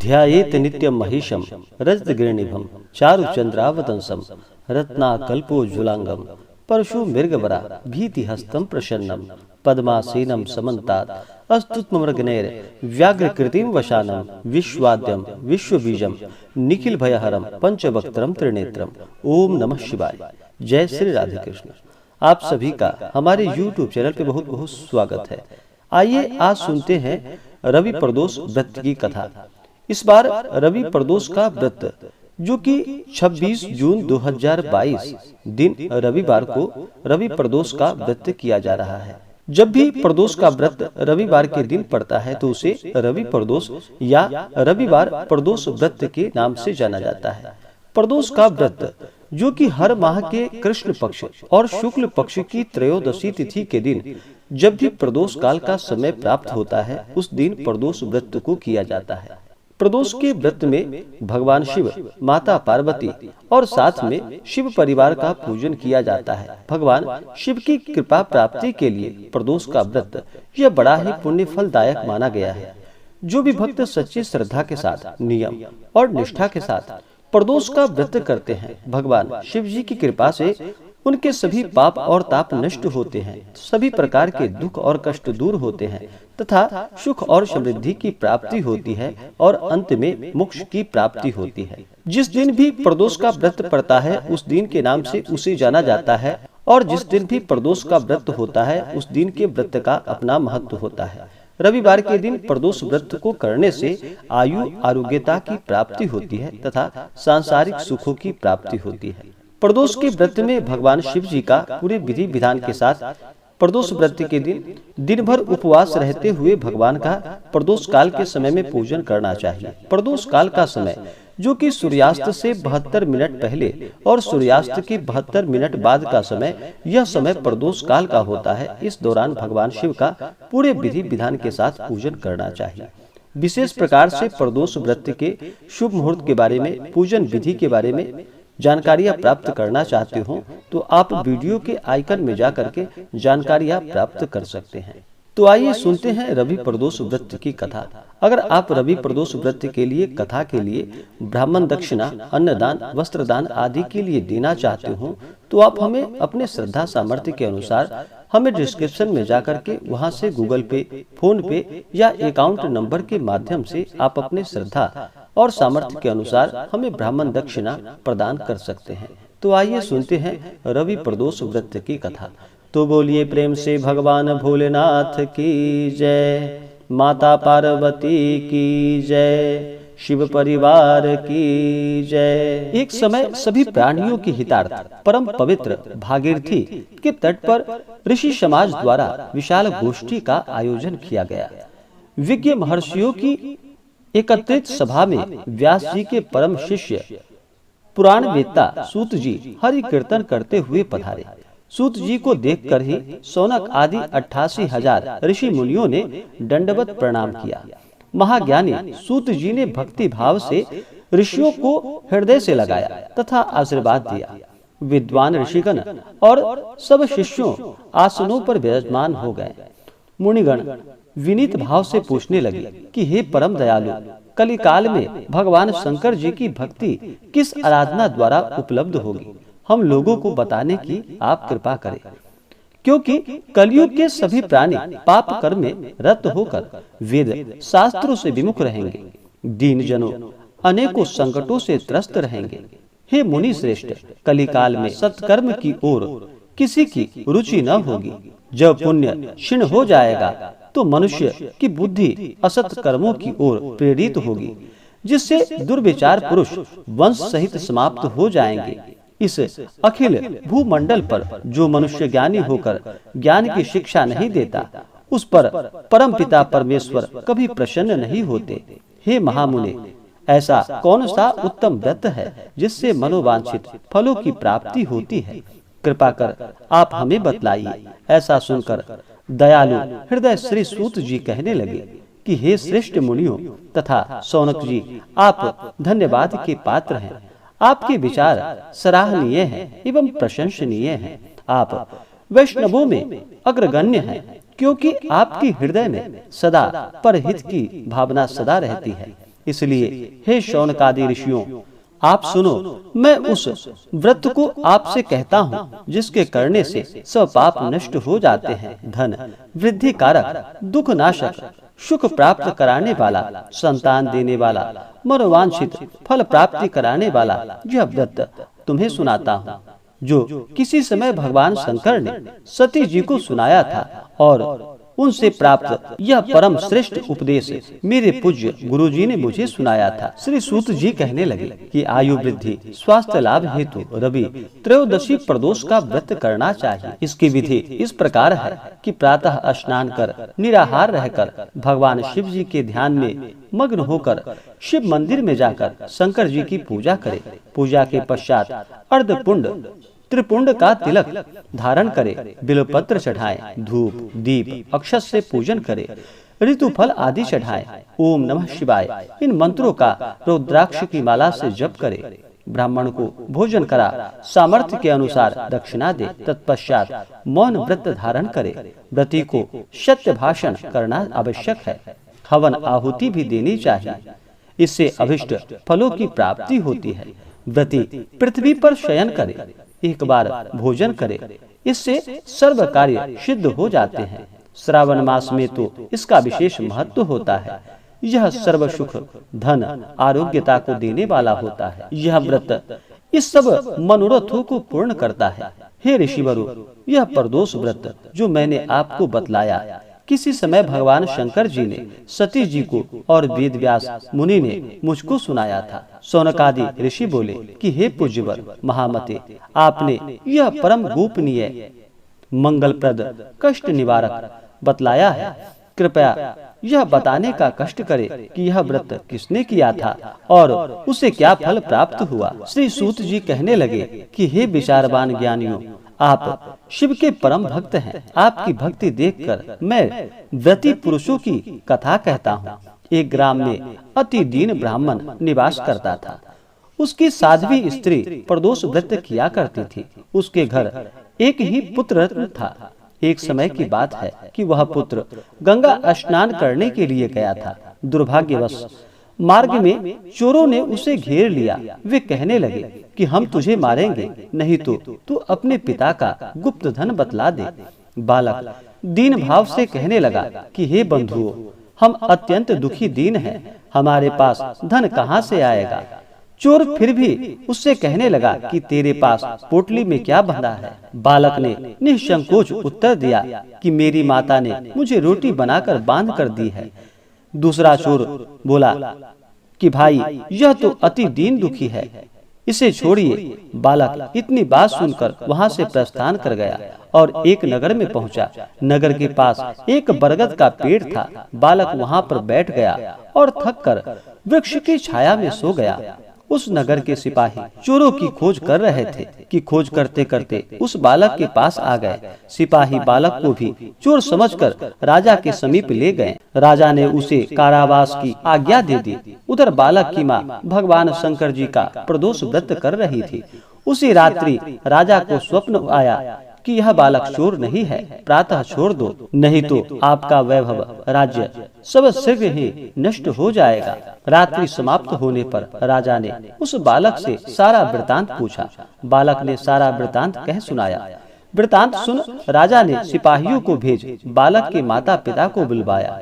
ध्यायेत नित्यं महेशं रजतगिरिनिभं चारुचन्द्रावतंसं रत्नाकल्पोज्ज्वलांगं परशु मृगवरा भीतिहस्तं प्रसन्नं पद्मासीनं समन्तात् अस्तुत्ममृगनैर व्याघ्रकृतिं वशानं विश्वाद्यं विश्वबीजं निखिल भयहरं पंचवक्त्रं त्रिनेत्रम्। ओम नमः शिवाय। जय श्री राधे कृष्ण। आप सभी का हमारे YouTube चैनल पे बहुत बहुत स्वागत है। आइए आज सुनते हैं रवि प्रदोष व्रत की कथा। इस बार रवि प्रदोष का व्रत जो कि 26 जून 2022 दिन रविवार को रवि प्रदोष का व्रत किया जा रहा है। जब भी प्रदोष का व्रत रविवार के दिन पड़ता है तो उसे रवि प्रदोष या रविवार प्रदोष व्रत के नाम से जाना जाता है। प्रदोष का व्रत जो कि हर माह के कृष्ण पक्ष और शुक्ल पक्ष की त्रयोदशी तिथि के दिन जब भी प्रदोष काल का समय प्राप्त होता है उस दिन प्रदोष व्रत को किया जाता है। प्रदोष के व्रत में भगवान शिव, माता पार्वती और साथ में शिव परिवार का पूजन किया जाता है। भगवान शिव की कृपा प्राप्ति के लिए प्रदोष का व्रत यह बड़ा ही पुण्य फलदायक माना गया है। जो भी भक्त सच्ची श्रद्धा के साथ, नियम और निष्ठा के साथ प्रदोष का व्रत करते हैं, भगवान शिव जी की कृपा से उनके सभी पाप और ताप नष्ट होते हैं, सभी प्रकार के दुख और कष्ट दूर होते हैं तथा सुख और समृद्धि की प्राप्ति होती है और अंत में मोक्ष की प्राप्ति होती है। जिस दिन भी प्रदोष का व्रत पड़ता है उस दिन के नाम से उसे जाना जाता है और जिस दिन भी प्रदोष का व्रत होता है उस दिन के व्रत का अपना महत्व होता है। रविवार के दिन प्रदोष व्रत को करने से आयु आरोग्यता की प्राप्ति होती है तथा सांसारिक सुखों की प्राप्ति होती है। प्रदोष के व्रत में भगवान शिव जी का पूरे विधि विधान के साथ प्रदोष व्रत के दिन भर उपवास रहते हुए भगवान का प्रदोष काल के समय में पूजन करना चाहिए। प्रदोष काल का समय जो कि सूर्यास्त से 72 मिनट पहले और सूर्यास्त के 72 मिनट बाद का समय, यह समय प्रदोष काल का होता है। इस दौरान भगवान शिव का पूरे विधि विधान के साथ पूजन करना चाहिए। विशेष प्रकार से प्रदोष व्रत के शुभ मुहूर्त के बारे में, पूजन विधि के बारे में जानकारियां प्राप्त करना चाहते हो तो आप वीडियो के आइकन में जाकर के जानकारियां प्राप्त कर सकते हैं। तो आइए सुनते हैं रवि प्रदोष व्रत की कथा। अगर आप रवि प्रदोष व्रत के लिए कथा के लिए ब्राह्मण दक्षिणा, अन्नदान, वस्त्रदान आदि के लिए देना चाहते हो तो आप हमें अपने श्रद्धा सामर्थ्य के अनुसार हमें डिस्क्रिप्शन में जाकर के वहां से गूगल पे, फोन पे या अकाउंट नंबर के माध्यम से आप अपने श्रद्धा और सामर्थ्य के अनुसार हमें ब्राह्मण दक्षिणा प्रदान कर सकते हैं। तो आइए सुनते हैं रवि प्रदोष व्रत की कथा। तो बोलिए प्रेम से भगवान भोलेनाथ की जय, माता पार्वती की जय, शिव परिवार की जय। एक समय सभी प्राणियों की हितार्थ परम पवित्र भागीरथी के तट पर ऋषि समाज द्वारा विशाल गोष्ठी का आयोजन किया गया। विज्ञ महर्षियों की एकत्रित सभा में व्यास जी के परम शिष्य पुराण वेत्ता सूत जी हरि कीर्तन करते हुए पधारे। सूत जी को देखकर ही सौनक आदि 88,000 ऋषि मुनियों ने दंडवत प्रणाम किया। महाज्ञानी सूत जी ने भक्ति भाव से ऋषियों को हृदय से लगाया तथा आशीर्वाद दिया। विद्वान ऋषिगण और सब शिष्यों आसनों पर विराजमान हो गए। मुनिगण विनीत भाव से पूछने लगे कि हे परम दयालु, कलिकाल में भगवान शंकर जी की भक्ति किस आराधना द्वारा उपलब्ध होगी, हम लोगों को बताने की आप कृपा करें, क्योंकि कलयुग के सभी प्राणी पाप कर्म में रत होकर वेद शास्त्रों से विमुख रहेंगे। दीन जनों अनेकों संकटों से त्रस्त रहेंगे। हे मुनि श्रेष्ठ, कलिकाल में सत्कर्म की ओर किसी की रुचि न होगी। जब पुण्य क्षीण हो जाएगा तो मनुष्य की बुद्धि असत कर्मों की ओर प्रेरित होगी, जिससे दुर्विचार पुरुष वंश सहित समाप्त हो जाएंगे। इस अखिल भूमंडल पर जो मनुष्य ज्ञानी होकर ज्ञान की शिक्षा नहीं देता, उस पर परम पिता परमेश्वर कभी प्रसन्न नहीं होते। हे महामुने, ऐसा कौन सा उत्तम व्रत है जिससे मनोवांछित फलों की प्राप्ति होती है? कृपा कर आप हमें बतलाइए। ऐसा सुनकर दयालु हृदय श्री सूत जी कहने लगे कि हे श्रेष्ठ मुनियों तथा सौनक जी, आप धन्यवाद के पात्र हैं। आपके विचार सराहनीय हैं एवं प्रशंसनीय हैं। आप वैष्णवों में अग्रगण्य हैं, क्योंकि आपके हृदय में सदा परहित की भावना सदा रहती है। इसलिए हे शौनकादि ऋषियों, आप सुनो, मैं उस व्रत को आपसे कहता हूँ जिसके करने से सब पाप नष्ट हो जाते हैं। धन वृद्धि कारक, दुख नाशक, सुख प्राप्त कराने वाला, संतान देने वाला, मनोवांछित फल प्राप्ति कराने वाला यह व्रत तुम्हें सुनाता हूँ, जो किसी समय भगवान शंकर ने सती जी को सुनाया था और उनसे प्राप्त यह परम श्रेष्ठ उपदेश मेरे पूज्य गुरुजी ने मुझे सुनाया था। श्री सूत जी कहने लगे कि आयु वृद्धि स्वास्थ्य लाभ हेतु रवि त्रयोदशी प्रदोष का व्रत करना चाहिए। इसकी विधि इस प्रकार है कि प्रातः स्नान कर निराहार रहकर भगवान शिव जी के ध्यान में मग्न होकर शिव मंदिर में जाकर शंकर जी की पूजा करे। पूजा के पश्चात अर्धपुंड त्रिपुंड का तिलक धारण करे, बिल्वपत्र चढ़ाए, धूप दीप अक्षत से पूजन करे, ऋतु फल आदि चढ़ाए, ओम नमः शिवाय इन मंत्रों का रुद्राक्ष की माला से जप करे, ब्राह्मण को भोजन करा, सामर्थ्य के अनुसार दक्षिणा दे, तत्पश्चात मौन व्रत धारण करे। व्रती को सत्य भाषण करना आवश्यक है। हवन आहुति भी देनी चाहिए, इससे अभिष्ट फलों की प्राप्ति होती है। व्रती पृथ्वी पर शयन करे, एक बार भोजन करे, इससे सर्व कार्य सिद्ध हो जाते हैं। श्रावण मास में तो इसका विशेष महत्व होता है। यह सर्व सुख धन आरोग्यता को देने वाला होता है। यह व्रत इस सब मनोरथों को पूर्ण करता है। हे ऋषिवरु, यह प्रदोष व्रत जो मैंने आपको बतलाया, किसी समय भगवान शंकर जी ने सती जी को और वेद व्यास मुनि ने मुझको सुनाया था। शौनकादि ऋषि बोले कि हे पूज्यवर महामते, आपने यह परम गोपनीय मंगलप्रद कष्ट निवारक बतलाया है। कृपया यह बताने का कष्ट करे कि यह व्रत किसने किया था और उसे क्या फल प्राप्त हुआ। श्री सूत जी कहने लगे कि हे विचारवान ज्ञानियों, आप शिव के परम भक्त हैं। आपकी भक्ति देखकर मैं व्रती पुरुषों की कथा कहता हूँ। एक ग्राम में अति दीन ब्राह्मण निवास करता था। उसकी साध्वी स्त्री प्रदोष व्रत किया करती थी। उसके घर एक ही पुत्र रत्न था। एक समय की बात है कि वह पुत्र गंगा स्नान करने के लिए गया था। दुर्भाग्यवश मार्ग में चोरों ने उसे घेर लिया। वे कहने लगे कि हम तुझे मारेंगे, नहीं तो तू अपने पिता का गुप्त धन बतला दे। बालक दीन भाव से कहने लगा कि हे बंधुओं, हम अत्यंत दुखी दीन हैं, हमारे पास धन कहाँ से आएगा। चोर फिर भी उससे कहने लगा कि तेरे पास पोटली में क्या बंधा है। बालक ने निसंकोच उत्तर दिया कि मेरी माता ने मुझे रोटी बनाकर बांध कर दी है। दूसरा चोर बोला कि भाई, यह तो अति दीन दुखी है, इसे छोड़िए। बालक इतनी बात सुनकर वहां से प्रस्थान कर गया और एक नगर में पहुंचा। नगर के पास एक बरगद का पेड़ था। बालक वहां पर बैठ गया और थककर वृक्ष की छाया में सो गया। उस नगर के सिपाही चोरों की खोज कर रहे थे कि खोज करते करते उस बालक के पास आ गए। सिपाही बालक को भी चोर समझकर राजा के समीप ले गए। राजा ने उसे कारावास की आज्ञा दे दी। उधर बालक की माँ भगवान शंकर जी का प्रदोष व्रत कर रही थी। उसी रात्रि राजा को स्वप्न आया कि यह बालक चोर नहीं है, प्रातः छोड़ दो, नहीं तो आपका वैभव राज्य सब शीघ्र ही नष्ट हो जाएगा। रात्रि समाप्त होने पर राजा ने उस बालक से सारा वृतांत पूछा। बालक ने सारा वृतांत कह सुनाया। वृतांत सुन राजा ने सिपाहियों को भेज बालक के माता पिता को बुलवाया।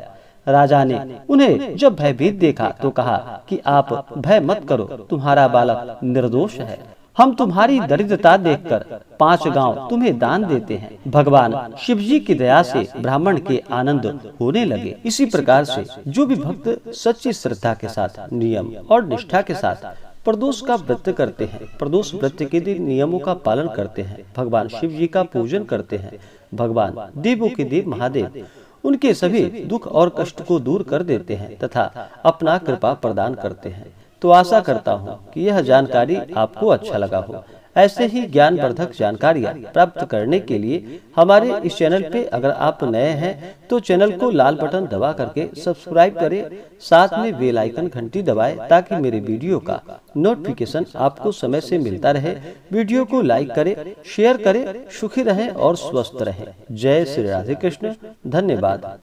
राजा ने उन्हें जब भयभीत देखा तो कहा कि आप भय मत करो, तुम्हारा बालक निर्दोष है। हम तुम्हारी दरिद्रता देखकर 5 गांव तुम्हें दान देते हैं। भगवान शिव जी की दया से ब्राह्मण के आनंद होने लगे। इसी प्रकार से जो भी भक्त सच्ची श्रद्धा के साथ, नियम और निष्ठा के साथ प्रदोष का व्रत करते हैं, प्रदोष व्रत के दिन नियमों का पालन करते हैं, भगवान शिव जी का पूजन करते हैं, भगवान देवों के देव महादेव उनके सभी दुख और कष्ट को दूर कर देते हैं तथा अपना कृपा प्रदान करते हैं। तो आशा करता हूँ कि यह जानकारी आपको अच्छा लगा हो। ऐसे ही ज्ञानवर्धक जानकारियाँ प्राप्त करने के लिए हमारे इस चैनल पे अगर आप नए हैं तो चैनल को लाल बटन दबा करके सब्सक्राइब करें, साथ में बेल आइकन घंटी दबाएं ताकि मेरे वीडियो का नोटिफिकेशन आपको समय से मिलता रहे। वीडियो को लाइक करें, शेयर करें, सुखी रहें और स्वस्थ रहें। जय श्री राधे कृष्ण। धन्यवाद।